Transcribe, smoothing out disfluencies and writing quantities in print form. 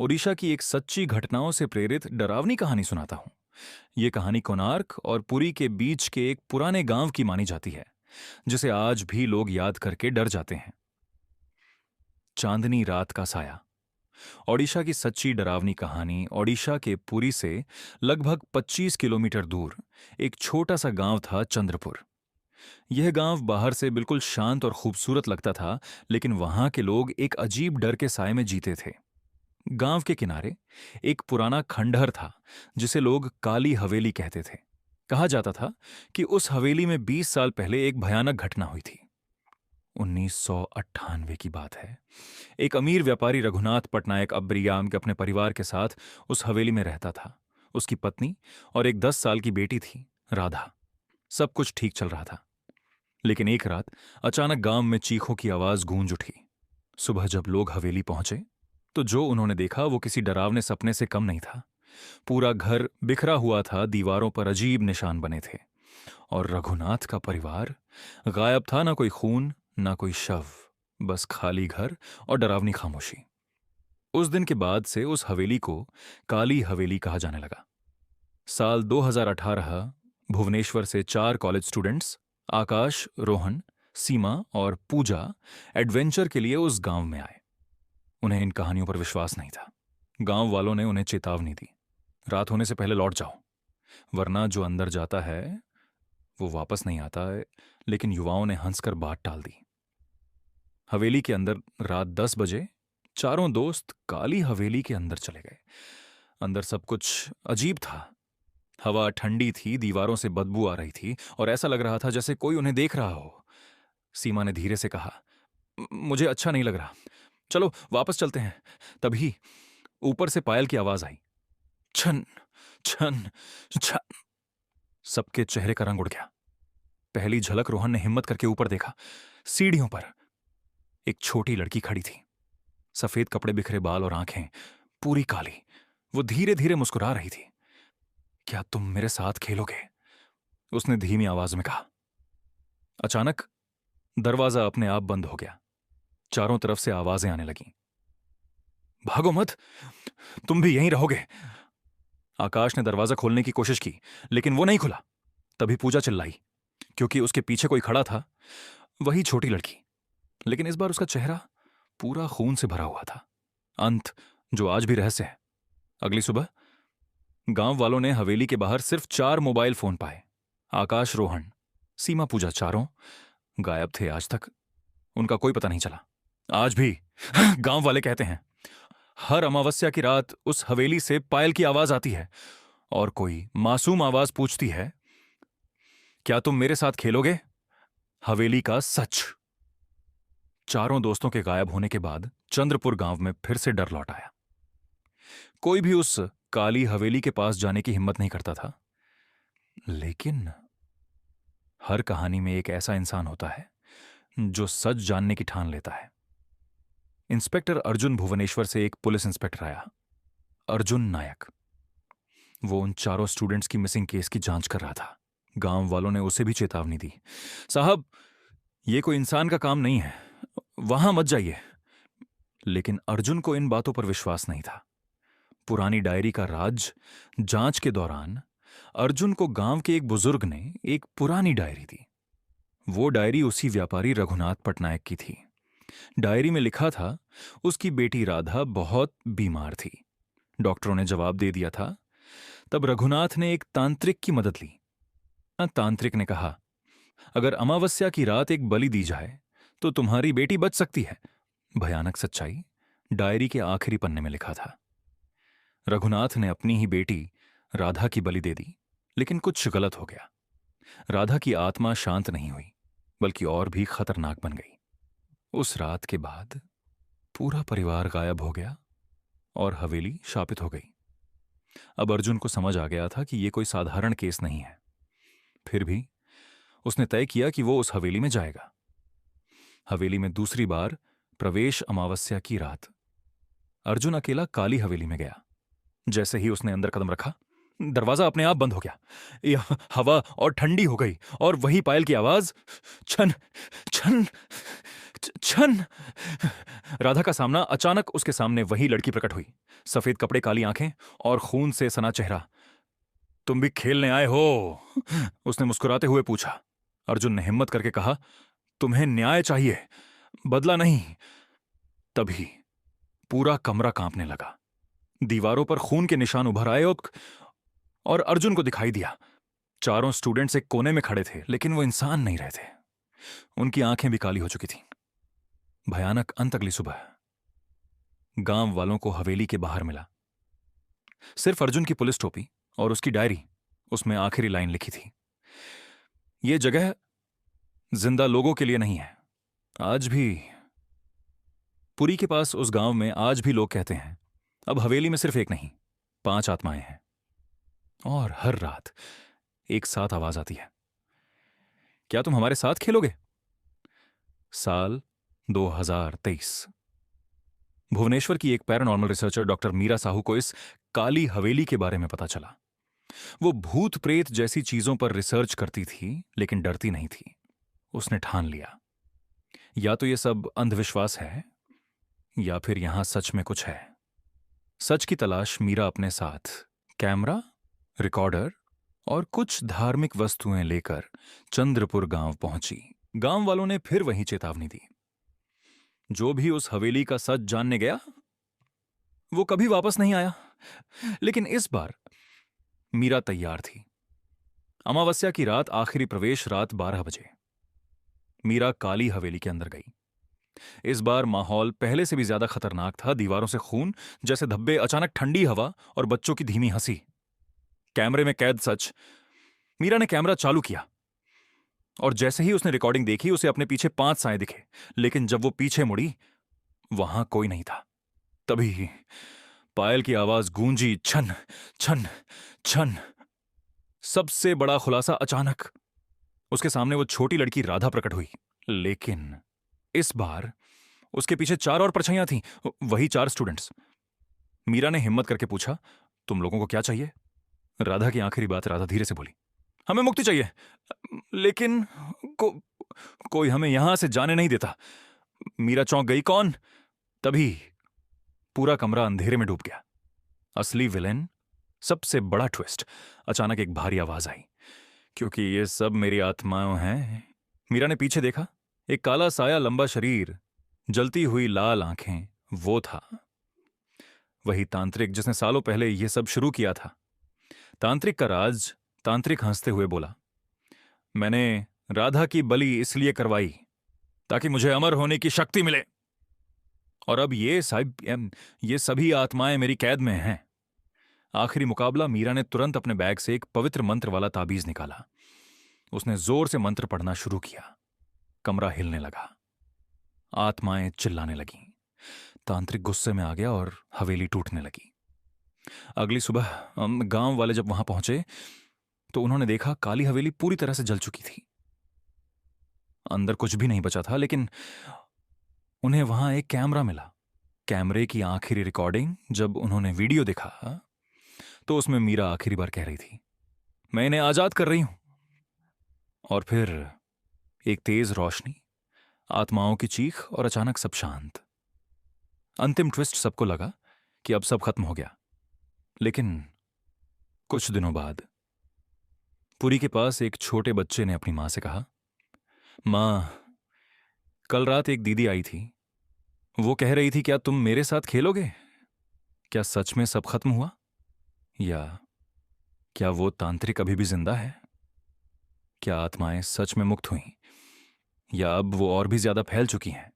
ओडिशा की एक सच्ची घटनाओं से प्रेरित डरावनी कहानी सुनाता हूं। ये कहानी कोणार्क और पुरी के बीच के एक पुराने गांव की मानी जाती है, जिसे आज भी लोग याद करके डर जाते हैं। चांदनी रात का साया। ओडिशा की सच्ची डरावनी कहानी ओडिशा के पुरी से लगभग 25 किलोमीटर दूर एक छोटा सा गांव था, चंद्रपुर। यह गांव बाहर से बिल्कुल शांत और खूबसूरत लगता था, लेकिन वहां के लोग एक अजीब डर के साए में जीते थे। गांव के किनारे एक पुराना खंडहर था, जिसे लोग काली हवेली कहते थे। कहा जाता था कि उस हवेली में 20 साल पहले एक भयानक घटना हुई थी। 1998 की बात है। एक अमीर व्यापारी रघुनाथ पटनायक अब्रियाम के अपने परिवार के साथ उस हवेली में रहता था। उसकी पत्नी और एक 10 साल की बेटी थी, राधा। सब कुछ ठीक चल रहा था, लेकिन एक रात अचानक गांव में चीखों की आवाज गूंज उठी। सुबह जब लोग हवेली पहुंचे, तो जो उन्होंने देखा वो किसी डरावने सपने से कम नहीं था। पूरा घर बिखरा हुआ था, दीवारों पर अजीब निशान बने थे, और रघुनाथ का परिवार गायब था। ना कोई खून, ना कोई शव, बस खाली घर और डरावनी खामोशी। उस दिन के बाद से उस हवेली को काली हवेली कहा जाने लगा। साल 2018 भुवनेश्वर से 4 कॉलेज स्टूडेंट्स आकाश, रोहन, सीमा और पूजा एडवेंचर के लिए उस गांव में आए। उन्हें इन कहानियों पर विश्वास नहीं था। गांव वालों ने उन्हें चेतावनी दी, रात होने से पहले लौट जाओ, वरना जो अंदर जाता है वो वापस नहीं आता है। लेकिन युवाओं ने हंसकर बात टाल दी। हवेली के अंदर रात 10 बजे चारों दोस्त काली हवेली के अंदर चले गए। अंदर सब कुछ अजीब था। हवा ठंडी थी, दीवारों से बदबू आ रही थी, और ऐसा लग रहा था जैसे कोई उन्हें देख रहा हो। सीमा ने धीरे से कहा, मुझे अच्छा नहीं लग रहा, चलो वापस चलते हैं। तभी ऊपर से पायल की आवाज आई, छन छन छन। सबके चेहरे का रंग उड़ गया। पहली झलक रोहन ने हिम्मत करके ऊपर देखा। सीढ़ियों पर एक छोटी लड़की खड़ी थी, सफेद कपड़े, बिखरे बाल और आंखें पूरी काली। वो धीरे धीरे मुस्कुरा रही थी। क्या तुम मेरे साथ खेलोगे? उसने धीमी आवाज में कहा। अचानक दरवाजा अपने आप बंद हो गया। चारों तरफ से आवाजें आने लगीं। भागो मत, तुम भी यहीं रहोगे। आकाश ने दरवाजा खोलने की कोशिश की, लेकिन वो नहीं खुला। तभी पूजा चिल्लाई, क्योंकि उसके पीछे कोई खड़ा था, वही छोटी लड़की। लेकिन इस बार उसका चेहरा पूरा खून से भरा हुआ था। अंत जो आज भी रहस्य है। अगली सुबह गांव वालों ने हवेली के बाहर सिर्फ 4 मोबाइल फोन पाए। आकाश, रोहन, सीमा, पूजा चारों गायब थे। आज तक उनका कोई पता नहीं चला। आज भी गांव वाले कहते हैं, हर अमावस्या की रात उस हवेली से पायल की आवाज आती है, और कोई मासूम आवाज पूछती है, क्या तुम मेरे साथ खेलोगे? हवेली का सच। चारों दोस्तों के गायब होने के बाद चंद्रपुर गांव में फिर से डर लौट आया। कोई भी उस काली हवेली के पास जाने की हिम्मत नहीं करता था। लेकिन हर कहानी में एक ऐसा इंसान होता है जो सच जानने की ठान लेता है। इंस्पेक्टर अर्जुन भुवनेश्वर से एक पुलिस इंस्पेक्टर आया, अर्जुन नायक। वो उन चारों स्टूडेंट्स की मिसिंग केस की जांच कर रहा था। गांव वालों ने उसे भी चेतावनी दी, साहब ये कोई इंसान का काम नहीं है, वहां मत जाइए। लेकिन अर्जुन को इन बातों पर विश्वास नहीं था। पुरानी डायरी का राज। जांच के दौरान अर्जुन को गांव के एक बुजुर्ग ने एक पुरानी डायरी दी। वो डायरी उसी व्यापारी रघुनाथ पटनायक की थी। डायरी में लिखा था, उसकी बेटी राधा बहुत बीमार थी, डॉक्टरों ने जवाब दे दिया था। तब रघुनाथ ने एक तांत्रिक की मदद ली। तांत्रिक ने कहा, अगर अमावस्या की रात एक बलि दी जाए तो तुम्हारी बेटी बच सकती है। भयानक सच्चाई डायरी के आखिरी पन्ने में लिखा था। रघुनाथ ने अपनी ही बेटी राधा की बलि दे दी, लेकिन कुछ गलत हो गया। राधा की आत्मा शांत नहीं हुई, बल्कि और भी खतरनाक बन गई। उस रात के बाद पूरा परिवार गायब हो गया और हवेली शापित हो गई। अब अर्जुन को समझ आ गया था कि यह कोई साधारण केस नहीं है। फिर भी उसने तय किया कि वो उस हवेली में जाएगा। हवेली में दूसरी बार प्रवेश अमावस्या की रात। अर्जुन अकेला काली हवेली में गया। जैसे ही उसने अंदर कदम रखा, दरवाजा अपने आप बंद हो गया। हवा और ठंडी हो गई, और वही पायल की आवाज, छन छन छन। राधा का सामना अचानक उसके सामने वही लड़की प्रकट हुई। सफेद कपड़े, काली आंखें और खून से सना चेहरा। तुम भी खेलने आए हो? उसने मुस्कुराते हुए पूछा। अर्जुन ने हिम्मत करके कहा, तुम्हें न्याय चाहिए, बदला नहीं। तभी पूरा कमरा कांपने लगा। दीवारों पर खून के निशान उभर आए और अर्जुन को दिखाई दिया। चारों स्टूडेंट्स एक कोने में खड़े थे, लेकिन वो इंसान नहीं रहे थे। उनकी आंखें भी काली हो चुकी थीं। भयानक अंत अगली सुबह गांव वालों को हवेली के बाहर मिला। सिर्फ अर्जुन की पुलिस टोपी और उसकी डायरी, उसमें आखिरी लाइन लिखी थी, ये जगह जिंदा लोगों के लिए नहीं है। आज भी पुरी के पास उस गांव में आज भी लोग कहते हैं, अब हवेली में सिर्फ एक नहीं, 5 आत्माएं हैं। और हर रात एक साथ आवाज आती है, क्या तुम हमारे साथ खेलोगे? साल 2023। भुवनेश्वर की एक paranormal researcher doctor Meera Sahu को इस काली हवेली के बारे में पता चला। वो भूत प्रेत जैसी चीजों पर रिसर्च करती थी, लेकिन डरती नहीं थी। उसने ठान लिया, या तो ये सब अंधविश्वास है या फिर यहां सच में कुछ है। सच की तलाश मीरा अपने साथ कैमरा, रिकॉर्डर और कुछ धार्मिक वस्तुएं लेकर चंद्रपुर गांव पहुंची। गांव वालों ने फिर वही चेतावनी दी, जो भी उस हवेली का सच जानने गया वो कभी वापस नहीं आया। लेकिन इस बार मीरा तैयार थी। अमावस्या की रात, आखिरी प्रवेश रात 12 बजे। मीरा काली हवेली के अंदर गई। इस बार माहौल पहले से भी ज्यादा खतरनाक था। दीवारों से खून जैसे धब्बे, अचानक ठंडी हवा और बच्चों की धीमी हंसी। कैमरे में कैद सच। मीरा ने कैमरा चालू किया और जैसे ही उसने रिकॉर्डिंग देखी, उसे अपने पीछे 5 साए दिखे। लेकिन जब वो पीछे मुड़ी, वहां कोई नहीं था। तभी पायल की आवाज गूंजी, छन छन छन। सबसे बड़ा खुलासा अचानक। उसके सामने वो छोटी लड़की राधा प्रकट हुई, लेकिन इस बार उसके पीछे 4 और परछाइयां थीं, वही 4 स्टूडेंट्स। मीरा ने हिम्मत करके पूछा, तुम लोगों को क्या चाहिए? राधा की आखिरी बात राधा धीरे से बोली, हमें मुक्ति चाहिए, लेकिन कोई हमें यहां से जाने नहीं देता। मीरा चौंक गई, कौन? तभी पूरा कमरा अंधेरे में डूब गया। असली विलेन, सबसे बड़ा ट्विस्ट। अचानक एक भारी आवाज आई, क्योंकि ये सब मेरी आत्माओं हैं। मीरा ने पीछे देखा। एक काला साया, लंबा शरीर, जलती हुई लाल आंखें, वो था वही तांत्रिक जिसने सालों पहले यह सब शुरू किया था। तांत्रिक का राज। तांत्रिक हंसते हुए बोला, मैंने राधा की बलि इसलिए करवाई ताकि मुझे अमर होने की शक्ति मिले, और अब ये सभी आत्माएं मेरी कैद में हैं। आखिरी मुकाबला। मीरा ने तुरंत अपने बैग से एक पवित्र मंत्र वाला ताबीज निकाला। उसने जोर से मंत्र पढ़ना शुरू किया। कमरा हिलने लगा। आत्माएं चिल्लाने लगीं। तांत्रिक गुस्से में आ गया और हवेली टूटने लगी। अगली सुबह गांव वाले जब वहां पहुंचे तो उन्होंने देखा काली हवेली पूरी तरह से जल चुकी थी। अंदर कुछ भी नहीं बचा था, लेकिन उन्हें वहां एक कैमरा मिला। कैमरे की आखिरी रिकॉर्डिंग। जब उन्होंने वीडियो देखा तो उसमें मीरा आखिरी बार कह रही थी, मैं इन्हें आजाद कर रही हूं। और फिर एक तेज रोशनी, आत्माओं की चीख और अचानक सब शांत। अंतिम ट्विस्ट। सबको लगा कि अब सब खत्म हो गया, लेकिन कुछ दिनों बाद पुरी के पास एक छोटे बच्चे ने अपनी मां से कहा, मां, कल रात एक दीदी आई थी। वो कह रही थी, क्या तुम मेरे साथ खेलोगे? क्या सच में सब खत्म हुआ, या क्या वो तांत्रिक अभी भी जिंदा है? क्या आत्माएं सच में मुक्त हुईं, या अब वो और भी ज्यादा फैल चुकी हैं?